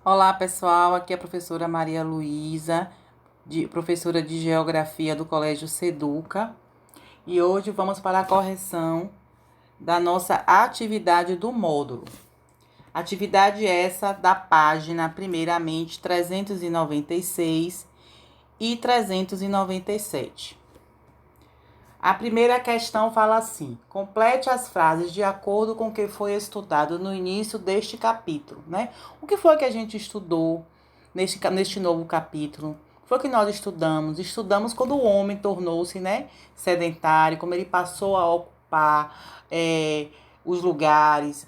Olá, pessoal. Aqui é a professora Maria Luísa, professora de Geografia do Colégio Seduca. E hoje vamos para a correção da nossa atividade do módulo. Atividade essa da página, primeiramente, 396 e 397. A primeira questão fala assim: complete as frases de acordo com o que foi estudado no início deste capítulo, né? O que foi que a gente estudou neste novo capítulo? O que foi que nós estudamos? Estudamos quando o homem tornou-se, né, sedentário, como ele passou a ocupar os lugares,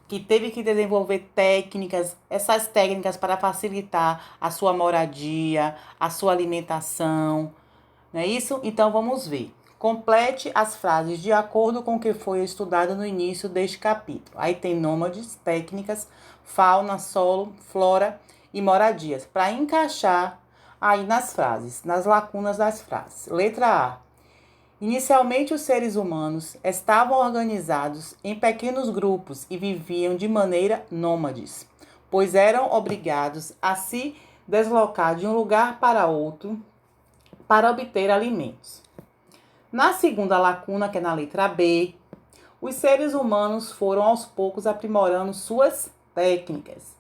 que teve que desenvolver técnicas, essas técnicas para facilitar a sua moradia, a sua alimentação, não é isso? Então vamos ver. Complete as frases de acordo com o que foi estudado no início deste capítulo. Aí tem nômades, técnicas, fauna, solo, flora e moradias, para encaixar aí nas frases, nas lacunas das frases. Letra A. Inicialmente, os seres humanos estavam organizados em pequenos grupos e viviam de maneira nômades, pois eram obrigados a se deslocar de um lugar para outro para obter alimentos. Na segunda lacuna, que é na letra B, os seres humanos foram aos poucos aprimorando suas técnicas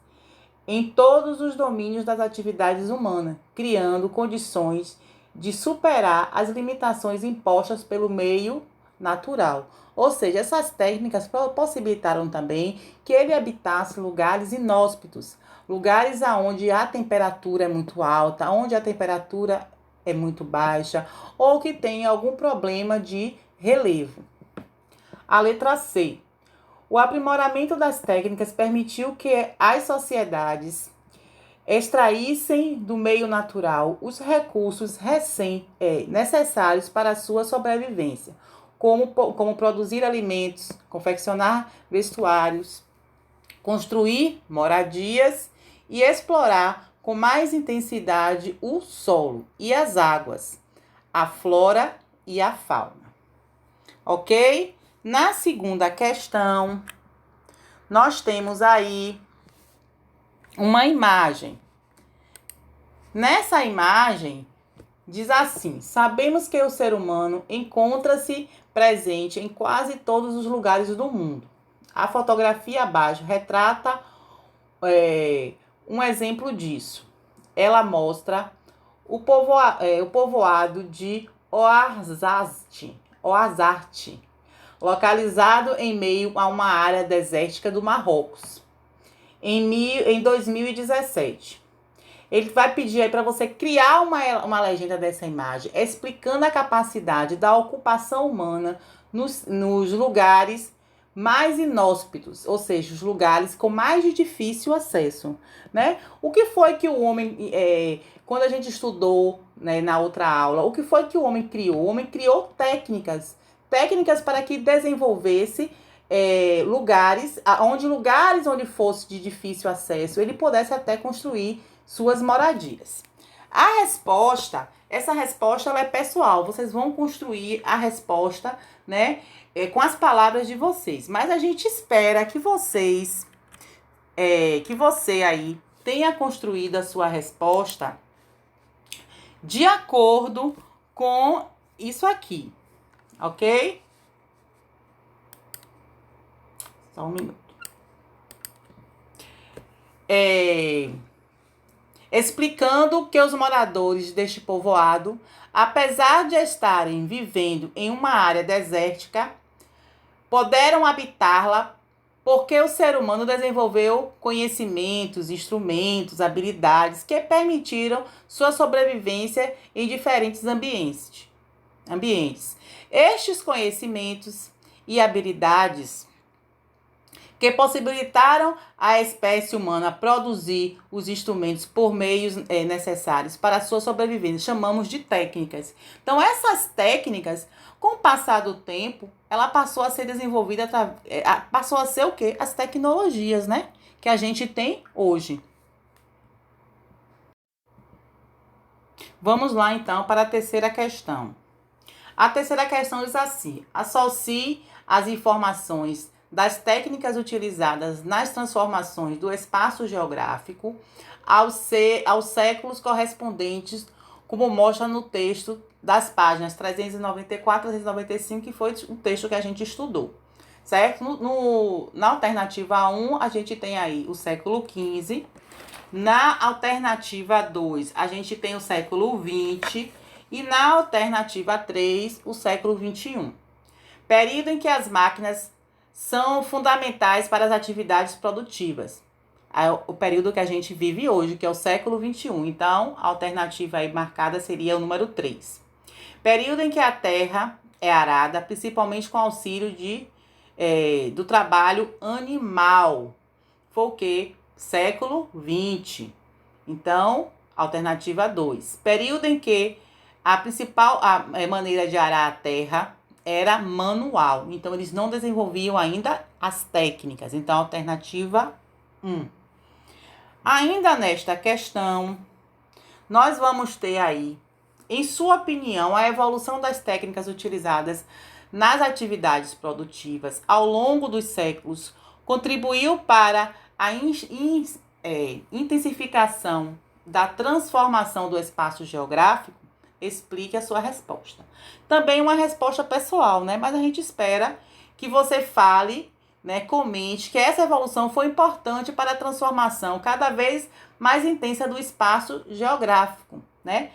em todos os domínios das atividades humanas, criando condições de superar as limitações impostas pelo meio natural. Ou seja, essas técnicas possibilitaram também que ele habitasse lugares inóspitos, lugares onde a temperatura é muito alta, onde a temperatura é muito baixa, ou que tem algum problema de relevo. A letra C. O aprimoramento das técnicas permitiu que as sociedades extraíssem do meio natural os recursos necessários para a sua sobrevivência, como produzir alimentos, confeccionar vestuários, construir moradias e explorar com mais intensidade o solo e as águas, a flora e a fauna. Ok? Na segunda questão, nós temos aí uma imagem. Nessa imagem, diz assim: sabemos que o ser humano encontra-se presente em quase todos os lugares do mundo. A fotografia abaixo retrata um exemplo disso. Ela mostra o povoado de Oazarte, localizado em meio a uma área desértica do Marrocos, em 2017. Ele vai pedir aí para você criar uma legenda dessa imagem, explicando a capacidade da ocupação humana nos lugares mais inóspitos, ou seja, os lugares com mais difícil acesso, né? O que foi que o homem, quando a gente estudou, né, na outra aula, o que foi que o homem criou? O homem criou técnicas para que desenvolvesse lugares onde fosse de difícil acesso, ele pudesse até construir suas moradias. Essa resposta ela é pessoal. Vocês vão construir a resposta, né, com as palavras de vocês. Mas a gente espera que você aí tenha construído a sua resposta de acordo com isso aqui, ok? Só um minuto. Explicando que os moradores deste povoado, apesar de estarem vivendo em uma área desértica, puderam habitá-la porque o ser humano desenvolveu conhecimentos, instrumentos, habilidades que permitiram sua sobrevivência em diferentes ambientes. Estes conhecimentos e habilidades que possibilitaram à espécie humana produzir os instrumentos por meios necessários para a sua sobrevivência, chamamos de técnicas. Então, essas técnicas, com o passar do tempo, ela passou a ser desenvolvida, passou a ser o quê? As tecnologias, né? Que a gente tem hoje. Vamos lá, então, para a terceira questão. A terceira questão diz assim: associe as informações das técnicas utilizadas nas transformações do espaço geográfico aos séculos correspondentes, como mostra no texto das páginas 394 a 395, que foi o texto que a gente estudou, certo? Na alternativa 1, a gente tem aí o século XV. Na alternativa 2, a gente tem o século XX. E na alternativa 3, o século XXI. Período em que as máquinas são fundamentais para as atividades produtivas. O período que a gente vive hoje, que é o século XXI. Então, a alternativa aí marcada seria o número 3. Período em que a terra é arada, principalmente com auxílio do trabalho animal. Foi o quê? Século XX. Então, alternativa 2. Período em que a principal maneira de arar a terra era manual. Então, eles não desenvolviam ainda as técnicas. Então, alternativa 1. Ainda nesta questão, nós vamos ter aí, em sua opinião, a evolução das técnicas utilizadas nas atividades produtivas ao longo dos séculos contribuiu para a intensificação da transformação do espaço geográfico? Explique a sua resposta. Também uma resposta pessoal, né? Mas a gente espera que você fale, né, comente que essa evolução foi importante para a transformação cada vez mais intensa do espaço geográfico, né?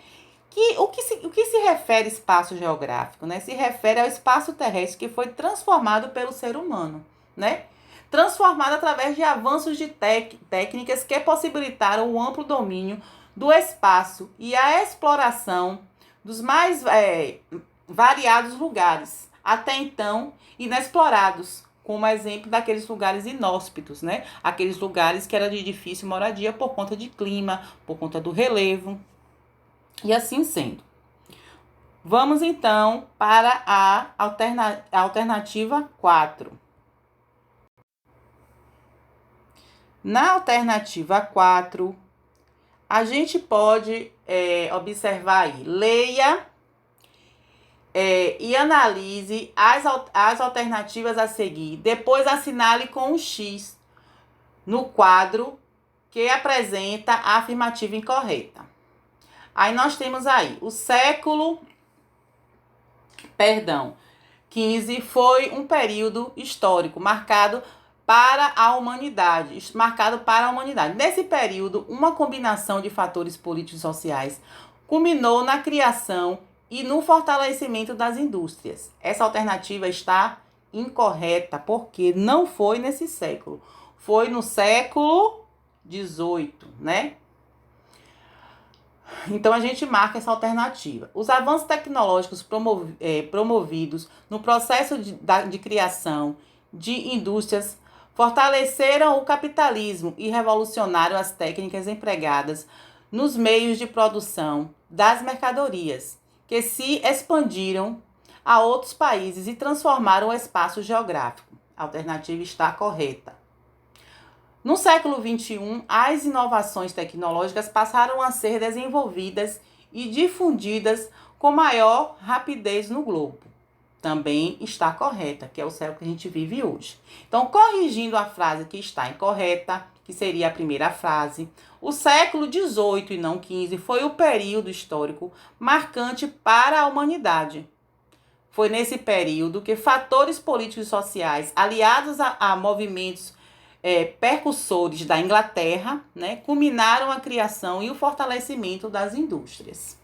O que se refere espaço geográfico, né? Se refere ao espaço terrestre que foi transformado pelo ser humano, né? Transformado através de avanços de técnicas que possibilitaram o amplo domínio do espaço e a exploração dos mais variados lugares, até então inexplorados, como exemplo daqueles lugares inóspitos, né? Aqueles lugares que eram de difícil moradia por conta de clima, por conta do relevo, e assim sendo. Vamos então para a alternativa 4. Na alternativa 4, a gente pode observar aí, leia e analise as alternativas a seguir. Depois assinale com um X no quadro que apresenta a afirmativa incorreta. Aí nós temos aí, o século XV foi um período histórico marcado para a humanidade. Nesse período, uma combinação de fatores políticos e sociais culminou na criação e no fortalecimento das indústrias. Essa alternativa está incorreta, porque não foi nesse século. Foi no século XVIII, né? Então, a gente marca essa alternativa. Os avanços tecnológicos promovidos no processo de criação de indústrias fortaleceram o capitalismo e revolucionaram as técnicas empregadas nos meios de produção das mercadorias, que se expandiram a outros países e transformaram o espaço geográfico. A alternativa está correta. No século XXI, as inovações tecnológicas passaram a ser desenvolvidas e difundidas com maior rapidez no globo. Também está correta, que é o século que a gente vive hoje. Então, corrigindo a frase que está incorreta, que seria a primeira frase, o século XVIII e não XV foi o período histórico marcante para a humanidade. Foi nesse período que fatores políticos e sociais, aliados a movimentos percussores da Inglaterra, né, culminaram a criação e o fortalecimento das indústrias.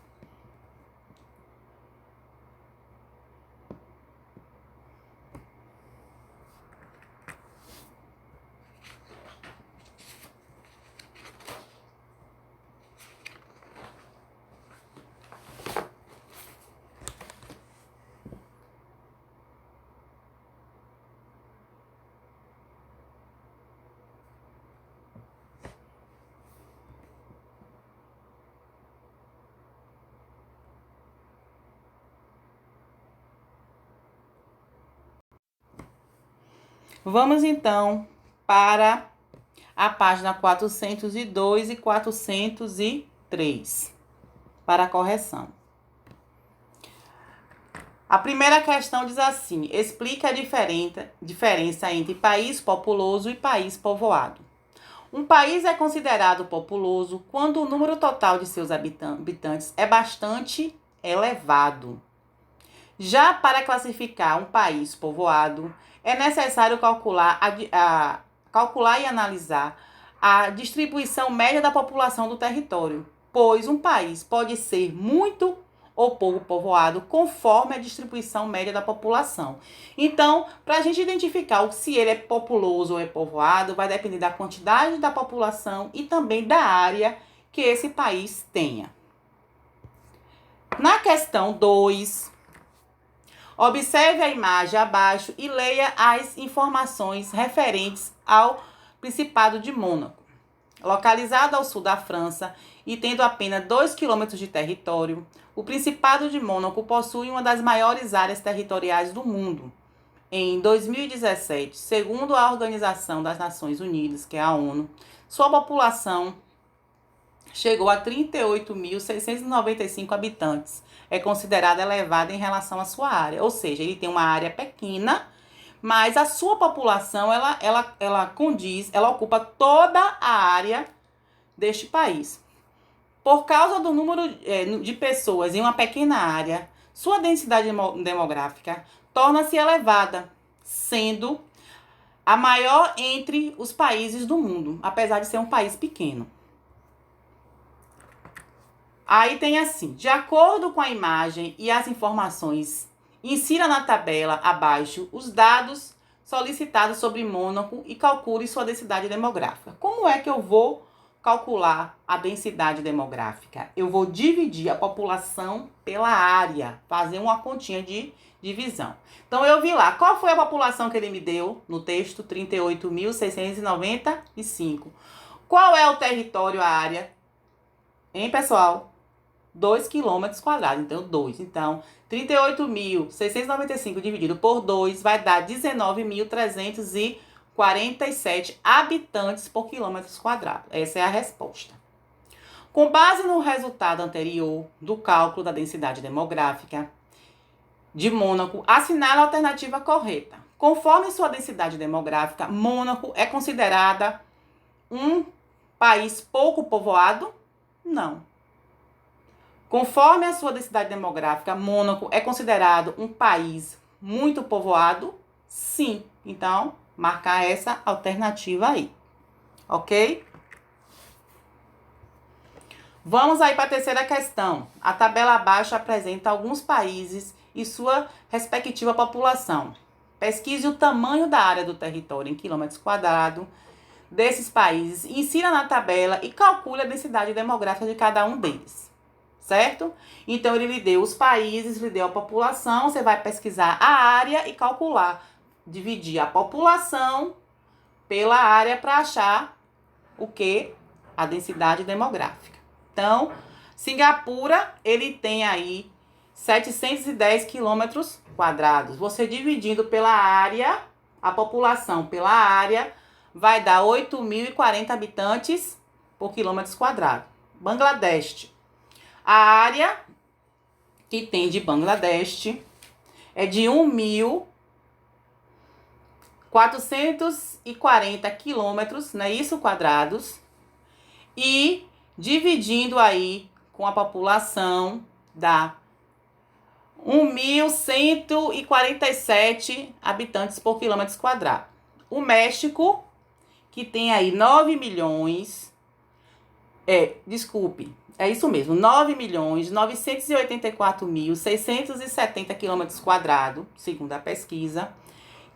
Vamos então para a página 402 e 403 para a correção. A primeira questão diz assim: explica a diferença entre país populoso e país povoado. Um país é considerado populoso quando o número total de seus habitantes é bastante elevado. Já para classificar um país povoado, é necessário calcular e analisar a distribuição média da população do território, pois um país pode ser muito ou pouco povoado conforme a distribuição média da população. Então, para a gente identificar se ele é populoso ou é povoado, vai depender da quantidade da população e também da área que esse país tenha. Na questão 2, observe a imagem abaixo e leia as informações referentes ao Principado de Mônaco. Localizado ao sul da França e tendo apenas 2 quilômetros de território, o Principado de Mônaco possui uma das maiores áreas territoriais do mundo. Em 2017, segundo a Organização das Nações Unidas, que é a ONU, sua população chegou a 38.695 habitantes. É considerada elevada em relação à sua área, ou seja, ele tem uma área pequena, mas a sua população, ela ocupa toda a área deste país. Por causa do número de pessoas em uma pequena área, sua densidade demográfica torna-se elevada, sendo a maior entre os países do mundo, apesar de ser um país pequeno. Aí tem assim: de acordo com a imagem e as informações, insira na tabela abaixo os dados solicitados sobre Mônaco e calcule sua densidade demográfica. Como é que eu vou calcular a densidade demográfica? Eu vou dividir a população pela área, fazer uma continha de divisão. Então, eu vi lá, qual foi a população que ele me deu no texto? 38.695. Qual é o território, a área? Hein, pessoal? 2 quilômetros quadrados, então 2. Então, 38.695 dividido por 2 vai dar 19.347 habitantes por quilômetro quadrado. Essa é a resposta. Com base no resultado anterior do cálculo da densidade demográfica de Mônaco, assinale a alternativa correta. Conforme sua densidade demográfica, Mônaco é considerada um país pouco povoado? Não. Conforme a sua densidade demográfica, Mônaco é considerado um país muito povoado? Sim. Então, marcar essa alternativa aí. Ok? Vamos aí para a terceira questão. A tabela abaixo apresenta alguns países e sua respectiva população. Pesquise o tamanho da área do território em quilômetros quadrados desses países, insira na tabela e calcule a densidade demográfica de cada um deles. Certo? Então, ele lhe deu os países, lhe deu a população, você vai pesquisar a área e calcular. Dividir a população pela área para achar o quê? A densidade demográfica. Então, Singapura, ele tem aí 710 quilômetros quadrados. Você dividindo pela área, a população pela área, vai dar 8.040 habitantes por quilômetros quadrados. Bangladesh. A área que tem de Bangladesh é de 1.440 quilômetros, não é isso? Quadrados. E dividindo aí com a população dá 1.147 habitantes por quilômetros quadrados. O México, que tem aí 9 milhões... É isso mesmo, 9.984.670 quilômetros quadrados, segundo a pesquisa,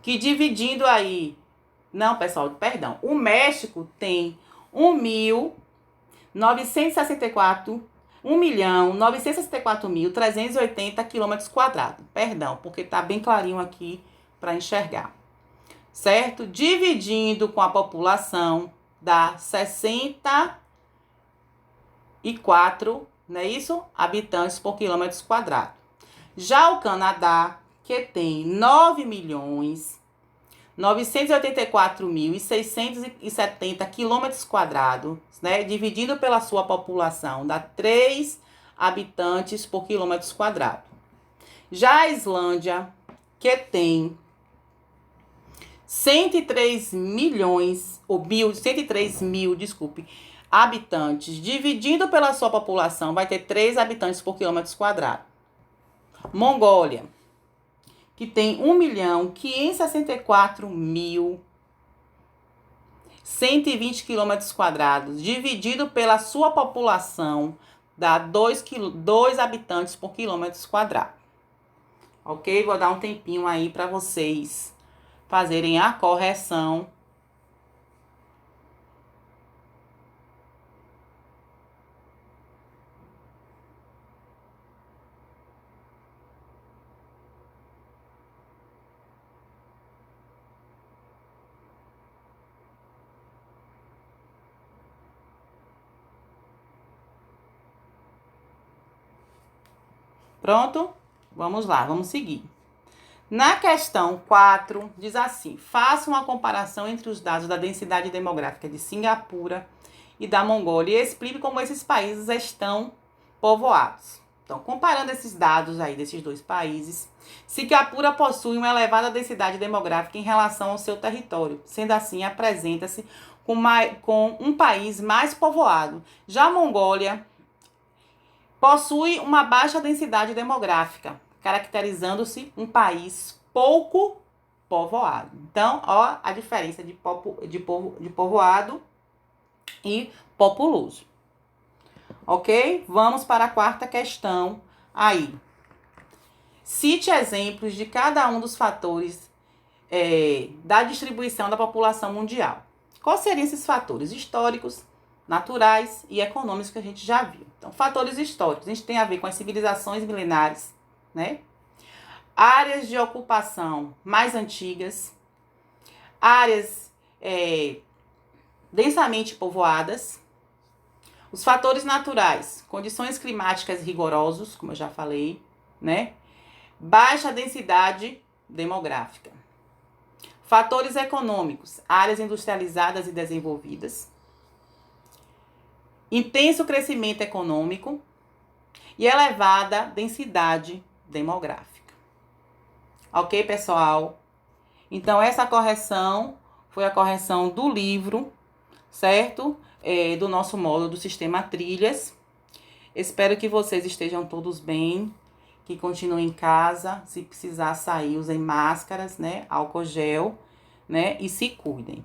que dividindo aí... Não, pessoal, perdão. O México tem 1.964.380 quilômetros quadrados. Perdão, porque tá bem clarinho aqui para enxergar. Certo? Dividindo com a população, dá 64, não é isso? Habitantes por quilômetros quadrados. Já o Canadá, que tem 9.984.670 quilômetros quadrados, né? Dividido pela sua população, dá 3 habitantes por quilômetros quadrados. Já a Islândia, que tem 103 mil, desculpe, habitantes, dividido pela sua população, vai ter 3 habitantes por quilômetro quadrado. Mongólia, que tem 1.564.120 quilômetros quadrados, dividido pela sua população, dá 2 habitantes por quilômetro quadrado. Ok? Vou dar um tempinho aí para vocês fazerem a correção. Pronto? Vamos lá, vamos seguir. Na questão 4, diz assim: faça uma comparação entre os dados da densidade demográfica de Singapura e da Mongólia e explique como esses países estão povoados. Então, comparando esses dados aí desses dois países, Singapura possui uma elevada densidade demográfica em relação ao seu território. Sendo assim, apresenta-se com um país mais povoado. Já a Mongólia possui uma baixa densidade demográfica, caracterizando-se um país pouco povoado. Então, ó a diferença de povoado e populoso. Ok? Vamos para a quarta questão aí. Cite exemplos de cada um dos fatores da distribuição da população mundial. Quais seriam esses fatores? Históricos, naturais e econômicos que a gente já viu. Então, fatores históricos, a gente tem a ver com as civilizações milenares, né? Áreas de ocupação mais antigas, áreas densamente povoadas, os fatores naturais, condições climáticas rigorosas, como eu já falei, né? Baixa densidade demográfica. Fatores econômicos, áreas industrializadas e desenvolvidas, intenso crescimento econômico e elevada densidade demográfica. Ok, pessoal? Então, essa correção foi a correção do livro, certo? Do nosso módulo do Sistema Trilhas. Espero que vocês estejam todos bem, que continuem em casa. Se precisar sair, usem máscaras, né? Álcool gel, né? E se cuidem.